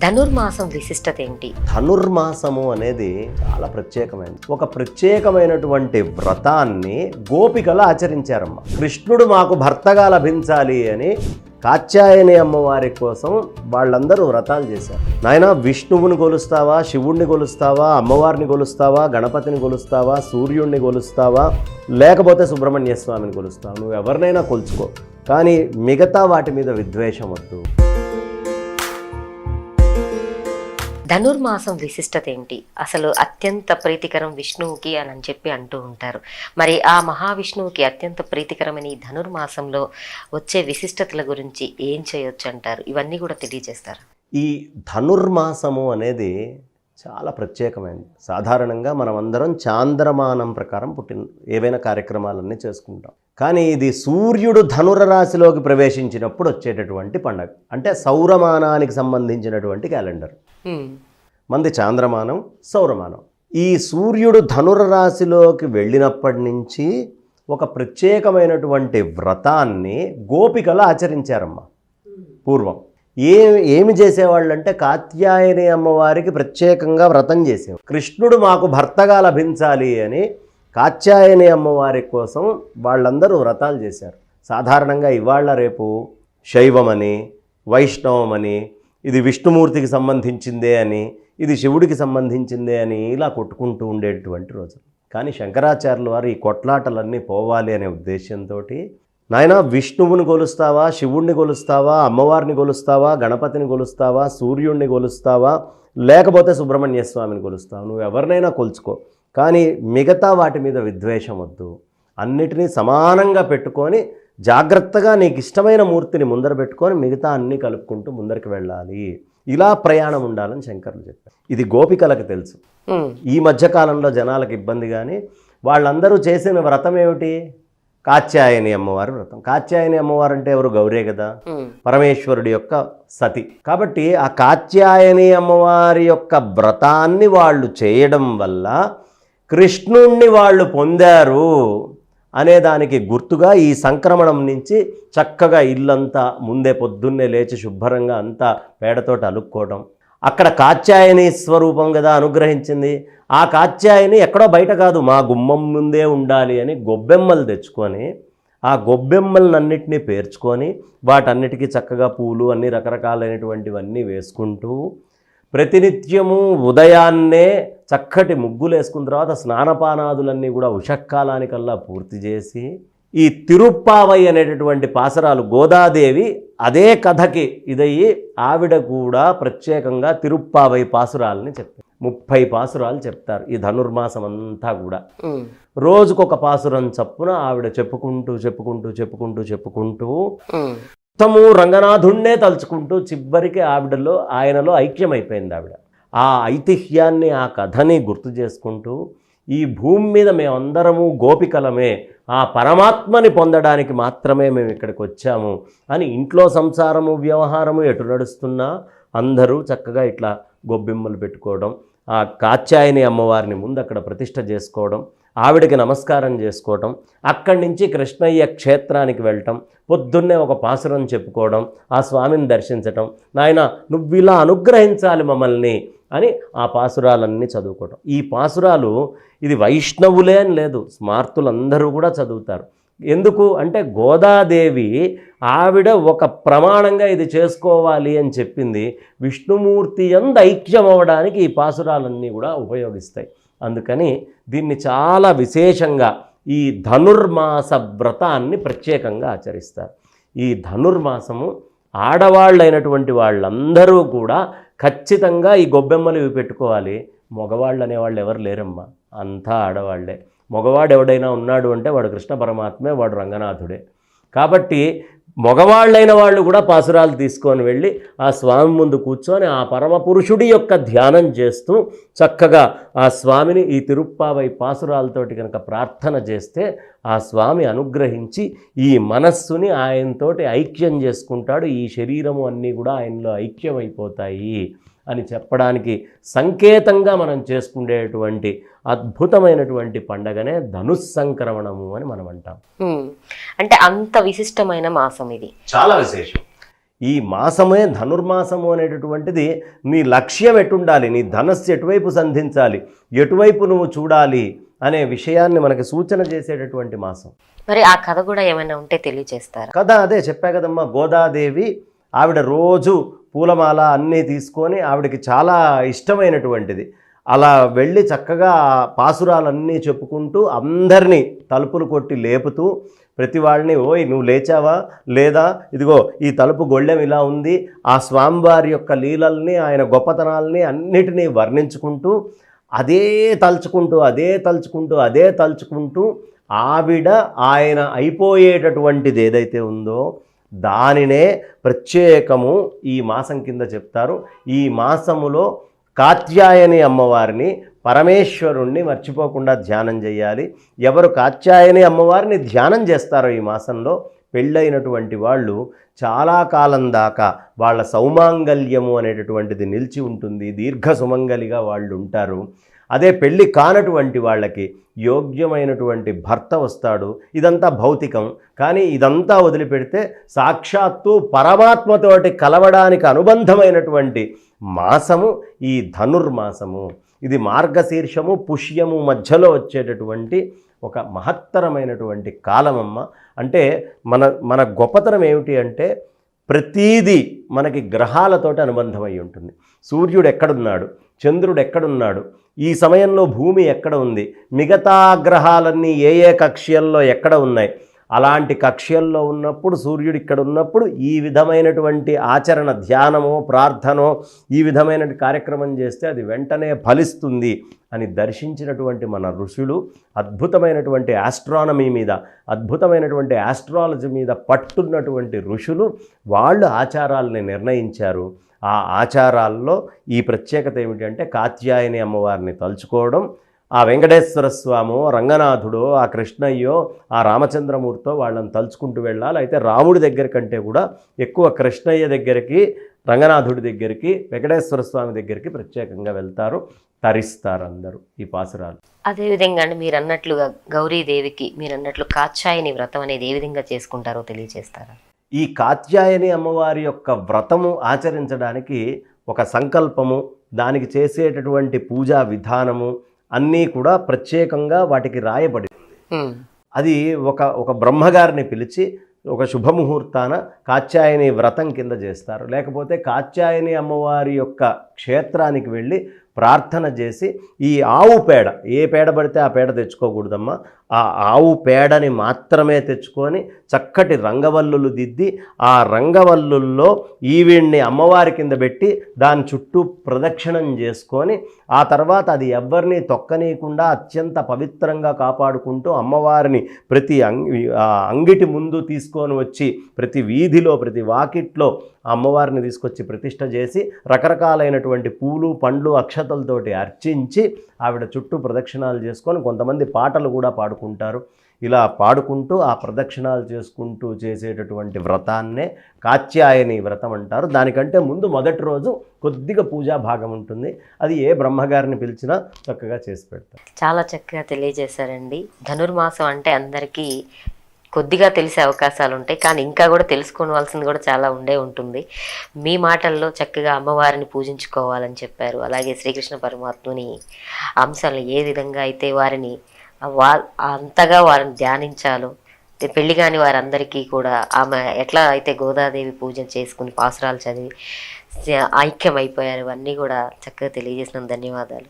ధనుర్మాసం విశిష్టత ఏంటి? ధనుర్మాసము అనేది చాలా ప్రత్యేకమైనది. ఒక ప్రత్యేకమైనటువంటి వ్రతాన్ని గోపికలు ఆచరించారమ్మ. కృష్ణుడు మాకు భర్తగా లభించాలి అని కాత్యాయని అమ్మవారి కోసం వాళ్ళందరూ వ్రతాలు చేశారు. నాయన, విష్ణువుని కొలుస్తావా, శివుణ్ణి కొలుస్తావా, అమ్మవారిని కొలుస్తావా, గణపతిని కొలుస్తావా, సూర్యుడిని కొలుస్తావా, లేకపోతే సుబ్రహ్మణ్య స్వామిని కొలుస్తావా, నువ్వు ఎవరినైనా కొలుచుకో, కానీ మిగతా వాటి మీద విద్వేషం వద్దు. ధనుర్మాసం విశిష్టత ఏంటి? అసలు అత్యంత ప్రీతికరం విష్ణువుకి అని చెప్పి అంటూ ఉంటారు. మరి ఆ మహావిష్ణువుకి అత్యంత ప్రీతికరమైన ఈ ధనుర్మాసంలో వచ్చే విశిష్టతల గురించి ఏం చేయొచ్చు అంటారు? ఇవన్నీ కూడా తెలియజేస్తారు. ఈ ధనుర్మాసము అనేది చాలా ప్రత్యేకమైనది. సాధారణంగా మనం అందరం చాంద్రమానం ప్రకారం ఏవైనా కార్యక్రమాలన్నీ చేసుకుంటాం. కానీ ఇది సూర్యుడు ధనురరాశిలోకి ప్రవేశించినప్పుడు వచ్చేటటువంటి పండగ. అంటే సౌరమానానికి సంబంధించినటువంటి క్యాలెండర్. మంది చాంద్రమానం, సౌరమానం. ఈ సూర్యుడు ధనురరాశిలోకి వెళ్ళినప్పటి నుంచి ఒక ప్రత్యేకమైనటువంటి వ్రతాన్ని గోపికలు ఆచరించారమ్మ. పూర్వం ఏమి చేసేవాళ్ళంటే కాత్యాయని అమ్మవారికి ప్రత్యేకంగా వ్రతం చేసేవారు. కృష్ణుడు మాకు భర్తగా లభించాలి అని కాత్యాయని అమ్మవారి కోసం వాళ్ళందరూ వ్రతాలు చేశారు. సాధారణంగా ఇవాళ రేపు శైవమని, వైష్ణవమని, ఇది విష్ణుమూర్తికి సంబంధించిందే అని, ఇది శివుడికి సంబంధించిందే అని ఇలా కొట్టుకుంటూ ఉండేటువంటి రోజు. కానీ శంకరాచార్యుల వారు ఈ కొట్లాటలన్నీ పోవాలి అనే ఉద్దేశంతో, నాయన, విష్ణువుని కొలుస్తావా, శివుణ్ణి కొలుస్తావా, అమ్మవారిని కొలుస్తావా, గణపతిని కొలుస్తావా, సూర్యుడిని కొలుస్తావా, లేకపోతే సుబ్రహ్మణ్య స్వామిని కొలుస్తావా, నువ్వు ఎవరినైనా కొలుచుకో, కానీ మిగతా వాటి మీద విద్వేషం వద్దు. అన్నిటినీ సమానంగా పెట్టుకొని జాగ్రత్తగా నీకు ఇష్టమైన మూర్తిని ముందర పెట్టుకొని మిగతా అన్నీ కలుపుకుంటూ ముందరికి వెళ్ళాలి. ఇలా ప్రయాణం ఉండాలని శంకరులు చెప్పారు. ఇది గోపికలకు తెలుసు. ఈ మధ్యకాలంలో జనాలకు ఇబ్బంది. కానీ వాళ్ళందరూ చేసిన వ్రతం ఏమిటి? కాత్యాయని అమ్మవారి వ్రతం. కాత్యాయని అమ్మవారు అంటే ఎవరు? గౌరే కదా, పరమేశ్వరుడి యొక్క సతి. కాబట్టి ఆ కాత్యాయని అమ్మవారి యొక్క వ్రతాన్ని వాళ్ళు చేయడం వల్ల కృష్ణుణ్ణి వాళ్ళు పొందారు అనేదానికి గుర్తుగా ఈ సంక్రమణం నుంచి చక్కగా ఇల్లంతా ముందే పొద్దున్నే లేచి శుభ్రంగా అంతా పేడతోటి అలుక్కోవడం. అక్కడ కాత్యాయని స్వరూపం కదా అనుగ్రహించింది. ఆ కాత్యాయని ఎక్కడో బయట కాదు, మా గుమ్మం ముందే ఉండాలి అని గొబ్బెమ్మలు తెచ్చుకొని ఆ గొబ్బెమ్మలన్నింటినీ పేర్చుకొని వాటన్నిటికీ చక్కగా పూలు అన్ని రకరకాలైనటువంటివన్నీ వేసుకుంటూ ప్రతినిత్యము ఉదయాన్నే చక్కటి ముగ్గులు వేసుకున్న తర్వాత స్నానపానాదులన్నీ కూడా ఉషక్కాలానికల్లా పూర్తి చేసి ఈ తిరుప్పావై అనేటటువంటి పాసరాలు, గోదాదేవి అదే కథకి ఇదయ్యి ఆవిడ కూడా ప్రత్యేకంగా తిరుప్పావై పాసురాలని చెప్తారు. 30 పాసురాలు చెప్తారు ఈ ధనుర్మాసం అంతా కూడా. రోజుకొక పాసురం చప్పున ఆవిడ చెప్పుకుంటూ చెప్పుకుంటూ చెప్పుకుంటూ చెప్పుకుంటూ మొత్తము రంగనాథుణ్ణే తలుచుకుంటూ చివరికి ఆయనలో ఐక్యమైపోయింది ఆవిడ. ఆ ఐతిహ్యాన్ని, ఆ కథని గుర్తు చేసుకుంటూ ఈ భూమి మీద మేమందరము గోపికలమే, ఆ పరమాత్మని పొందడానికి మాత్రమే మేము ఇక్కడికి వచ్చాము అని ఇంట్లో సంసారము వ్యవహారము ఎటు నడుస్తున్నా అందరూ చక్కగా ఇట్లా గొబ్బెమ్మలు పెట్టుకోవడం, ఆ కాత్యాయని అమ్మవారిని ముందు అక్కడ ప్రతిష్ఠ చేసుకోవడం, ఆవిడకి నమస్కారం చేసుకోవటం, అక్కడి నుంచి కృష్ణయ్య క్షేత్రానికి వెళ్ళటం, పొద్దున్నే ఒక పాసురం చెప్పుకోవడం, ఆ స్వామిని దర్శించటం, నాయన నువ్వు ఇలా అనుగ్రహించాలి మమ్మల్ని అని ఆ పాసురాలన్నీ చదువుకోవటం. ఈ పాసురాలు ఇది వైష్ణవులే అని లేదు, స్మార్తులందరూ కూడా చదువుతారు. ఎందుకు అంటే గోదాదేవి ఆవిడ ఒక ప్రమాణంగా ఇది చేసుకోవాలి అని చెప్పింది. విష్ణుమూర్తి యందు ఐక్యం అవ్వడానికి ఈ పాసురాలన్నీ కూడా ఉపయోగిస్తాయి. అందుకని దీన్ని చాలా విశేషంగా ఈ ధనుర్మాస వ్రతాన్ని ప్రత్యేకంగా ఆచరిస్తారు. ఈ ధనుర్మాసము ఆడవాళ్ళైనటువంటి వాళ్ళందరూ కూడా ఖచ్చితంగా ఈ గొబ్బెమ్మలు ఇవి పెట్టుకోవాలి. మగవాళ్ళు అనేవాళ్ళు ఎవరు లేరమ్మా, అంతా ఆడవాళ్లే. మగవాడు ఎవడైనా ఉన్నాడు అంటే వాడు కృష్ణ పరమాత్మే, వాడు రంగనాథుడే. కాబట్టి మగవాళ్ళైన వాళ్ళు కూడా పాసురాలు తీసుకొని వెళ్ళి ఆ స్వామి ముందు కూర్చొని ఆ పరమపురుషుడి యొక్క ధ్యానం చేస్తూ చక్కగా ఆ స్వామిని ఈ తిరుప్పావై పాసురాలతోటి కనుక ప్రార్థన చేస్తే ఆ స్వామి అనుగ్రహించి ఈ మనస్సుని ఆయనతోటి ఐక్యం చేసుకుంటాడు. ఈ శరీరము అన్నీ కూడా ఆయనలో ఐక్యమైపోతాయి అని చెప్పడానికి సంకేతంగా మనం చేసుకునేటువంటి అద్భుతమైనటువంటి పండగనే ధనుస్సంక్రమణము అని మనం అంటాం. అంటే అంత విశిష్టమైన మాసం ఇది, చాలా విశేషం. ఈ మాసమే ధనుర్మాసము అనేటటువంటిది నీ లక్ష్యం ఎటుండాలి, నీ ధనస్సు ఎటువైపు సంధించాలి, ఎటువైపు నువ్వు చూడాలి అనే విషయాన్ని మనకి సూచన చేసేటటువంటి మాసం. మరి ఆ కథ కూడా ఏమైనా ఉంటే తెలియజేస్తారు కదా, అదే చెప్పా కదమ్మా, గోదాదేవి ఆవిడ రోజు పూలమాల అన్నీ తీసుకొని ఆవిడకి చాలా ఇష్టమైనటువంటిది అలా వెళ్ళి చక్కగా పాసురాలన్నీ చెప్పుకుంటూ అందరినీ తలుపులు కొట్టి లేపుతూ ప్రతి వాళ్ళని, ఓయ్ నువ్వు లేచావా లేదా, ఇదిగో ఈ తలుపు గొళ్ళెం ఇలా ఉంది, ఆ స్వామివారి యొక్క లీలల్ని ఆయన గొప్పతనాల్ని అన్నిటినీ వర్ణించుకుంటూ అదే తలుచుకుంటూ ఆవిడ ఆయన అయిపోయేటటువంటిది ఏదైతే ఉందో దానినే ప్రత్యేకము ఈ మాసం కింద చెప్తారు. ఈ మాసములో కాత్యాయని అమ్మవారిని, పరమేశ్వరుణ్ణి మర్చిపోకుండా ధ్యానం చేయాలి. ఎవరు కాత్యాయని అమ్మవారిని ధ్యానం చేస్తారో ఈ మాసంలో పెళ్ళైనటువంటి వాళ్ళు చాలా కాలం దాకా వాళ్ళ సౌమాంగల్యము అనేటటువంటిది నిలిచి ఉంటుంది, దీర్ఘ సుమంగలిగా వాళ్ళు ఉంటారు. అదే పెళ్ళి కానటువంటి వాళ్ళకి యోగ్యమైనటువంటి భర్త వస్తాడు. ఇదంతా భౌతికం, కానీ ఇదంతా వదిలిపెడితే సాక్షాత్తు పరమాత్మతోటి కలవడానికి అనుబంధమైనటువంటి మాసము ఈ ధనుర్మాసము. ఇది మార్గశీర్షము పుష్యము మధ్యలో వచ్చేటటువంటి ఒక మహత్తరమైనటువంటి కాలమమ్మ. అంటే మన గొప్పతనం ఏమిటి అంటే ప్రతీదీ మనకి గ్రహాలతోటి అనుబంధమై ఉంటుంది. సూర్యుడు ఎక్కడున్నాడు, చంద్రుడు ఎక్కడున్నాడు, ఈ సమయంలో భూమి ఎక్కడ ఉంది, మిగతా గ్రహాలన్నీ ఏ ఏ కక్ష్యల్లో ఎక్కడ ఉన్నాయి, అలాంటి కక్ష్యల్లో ఉన్నప్పుడు సూర్యుడు ఇక్కడ ఉన్నప్పుడు ఈ విధమైనటువంటి ఆచరణ, ధ్యానమో ప్రార్థనో ఈ విధమైన కార్యక్రమం చేస్తే అది వెంటనే ఫలిస్తుంది అని దర్శించినటువంటి మన ఋషులు అద్భుతమైనటువంటి ఆస్ట్రానమీ మీద, అద్భుతమైనటువంటి ఆస్ట్రాలజీ మీద పట్టున్నటువంటి ఋషులు వాళ్ళు ఆచారాలని నిర్ణయించారు. ఆ ఆచారాల్లో ఈ ప్రత్యేకత ఏమిటంటే కాత్యాయని అమ్మవారిని తలుచుకోవడం, ఆ వెంకటేశ్వర స్వామో రంగనాథుడో ఆ కృష్ణయ్యో ఆ రామచంద్రమూర్తో వాళ్ళని తలుచుకుంటూ వెళ్ళాలి. అయితే రాముడి దగ్గర కంటే కూడా ఎక్కువ కృష్ణయ్య దగ్గరికి, రంగనాథుడి దగ్గరికి, వెంకటేశ్వర స్వామి దగ్గరికి ప్రత్యేకంగా వెళ్తారు, తరిస్తారు అందరూ ఈ పాసురాలు. అదేవిధంగా అండి మీరు అన్నట్లుగా గౌరీదేవికి మీరు అన్నట్లు కాత్యాయని వ్రతం అనేది ఏ విధంగా చేసుకుంటారో తెలియజేస్తారా? ఈ కాత్యాయని అమ్మవారి యొక్క వ్రతము ఆచరించడానికి ఒక సంకల్పము, దానికి చేసేటటువంటి పూజా విధానము అన్నీ కూడా ప్రత్యేకంగా వాటికి రాయబడి అది ఒక బ్రహ్మగారిని పిలిచి ఒక శుభముహూర్తాన కాత్యాయని వ్రతం కింద చేస్తారు. లేకపోతే కాత్యాయని అమ్మవారి యొక్క క్షేత్రానికి వెళ్ళి ప్రార్థన చేసి ఈ ఆవు పేడ, ఏ పేడ పడితే ఆ పేడ తెచ్చుకోకూడదమ్మా, ఆ ఆవు పేడని మాత్రమే తెచ్చుకొని చక్కటి రంగవల్లులు దిద్ది ఆ రంగవల్లుల్లో ఈవిడ్ని అమ్మవారి కింద పెట్టి దాని చుట్టూ ప్రదక్షిణం చేసుకొని ఆ తర్వాత అది ఎవ్వరినీ తొక్కనీయకుండా అత్యంత పవిత్రంగా కాపాడుకుంటూ అమ్మవారిని ప్రతి అంగిటి ముందు తీసుకొని వచ్చి ప్రతి వీధిలో ప్రతి వాకిట్లో అమ్మవారిని తీసుకొచ్చి ప్రతిష్ఠ చేసి రకరకాలైనటువంటి పూలు పండ్లు అక్షతలతోటి అర్చించి ఆవిడ చుట్టూ ప్రదక్షిణాలు చేసుకొని కొంతమంది పాటలు కూడా పాడుకుంటారు. ఇలా పాడుకుంటూ ఆ ప్రదక్షిణాలు చేసుకుంటూ చేసేటటువంటి వ్రతాన్నే కాత్యాయని వ్రతం అంటారు. దానికంటే ముందు మొదటి రోజు కొద్దిగా పూజా భాగం ఉంటుంది, అది ఏ బ్రహ్మగారిని పిలిచినా చక్కగా చేసి పెడతారు. చాలా చక్కగా తెలియజేశారండి. ధనుర్మాసం అంటే అందరికీ కొద్దిగా తెలిసే అవకాశాలు ఉంటాయి, కానీ ఇంకా కూడా తెలుసుకోవాల్సింది కూడా చాలా ఉంటుంది. మీ మాటల్లో చక్కగా అమ్మవారిని పూజించుకోవాలని చెప్పారు. అలాగే శ్రీకృష్ణ పరమాత్ముని అంశాలను ఏ విధంగా అయితే వారిని అంతగా వారిని ధ్యానించాలో, పెళ్లి కాని వారందరికీ కూడా ఆమె ఎట్లా అయితే గోదాదేవి పూజ చేసుకుని పాసురాలు చదివి ఐక్యం అయిపోయారు, ఇవన్నీ కూడా చక్కగా తెలియజేసిన ధన్యవాదాలు.